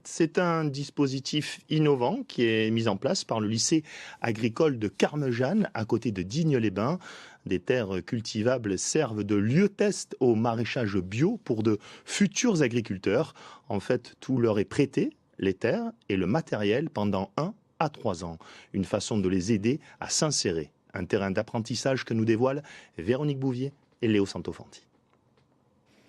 C'est un dispositif innovant qui est mis en place par le lycée agricole de Carmejeanne, à côté de Digne-les-Bains. Des terres cultivables servent de lieu test au maraîchage bio pour de futurs agriculteurs. En fait, tout leur est prêté, les terres et le matériel, pendant 1 à 3 ans. Une façon de les aider à s'insérer. Un terrain d'apprentissage que nous dévoilent Véronique Bouvier et Léo Santofanti.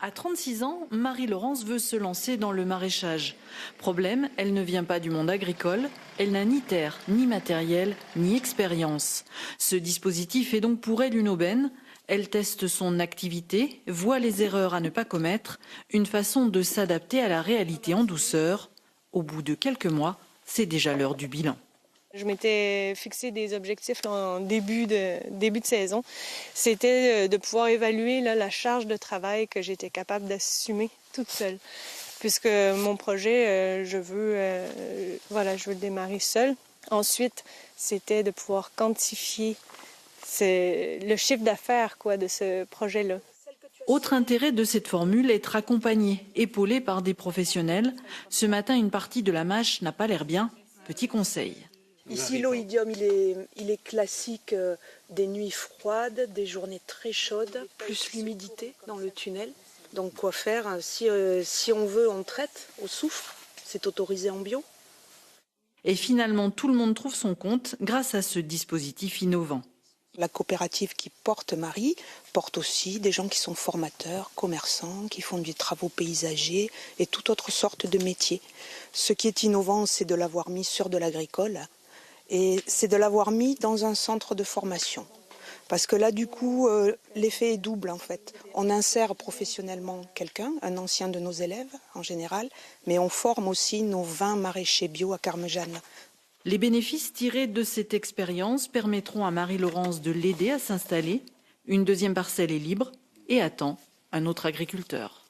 À 36 ans, Marie-Laurence veut se lancer dans le maraîchage. Problème, elle ne vient pas du monde agricole, elle n'a ni terre, ni matériel, ni expérience. Ce dispositif est donc pour elle une aubaine. Elle teste son activité, voit les erreurs à ne pas commettre, une façon de s'adapter à la réalité en douceur. Au bout de quelques mois, c'est déjà l'heure du bilan. Je m'étais fixé des objectifs en début de saison. C'était de pouvoir évaluer la charge de travail que j'étais capable d'assumer toute seule. Puisque mon projet, je veux le démarrer seule. Ensuite, c'était de pouvoir quantifier le chiffre d'affaires de ce projet-là. Autre intérêt de cette formule, être accompagné, épaulé par des professionnels. Ce matin, une partie de la mâche n'a pas l'air bien. Petit conseil. Ici, l'oïdium, il est classique des nuits froides, des journées très chaudes, plus l'humidité dans le tunnel. Donc quoi faire? Si on veut, on traite au soufre. C'est autorisé en bio. Et finalement, tout le monde trouve son compte grâce à ce dispositif innovant. La coopérative qui porte Marie porte aussi des gens qui sont formateurs, commerçants, qui font des travaux paysagers et toute autre sorte de métiers. Ce qui est innovant, c'est de l'avoir mis sur de l'agricole. Et c'est de l'avoir mis dans un centre de formation. Parce que là, du coup, l'effet est double, en fait. On insère professionnellement quelqu'un, un ancien de nos élèves, en général, mais on forme aussi nos 20 maraîchers bio à Carmejeanne. Les bénéfices tirés de cette expérience permettront à Marie-Laurence de l'aider à s'installer. Une deuxième parcelle est libre et attend un autre agriculteur.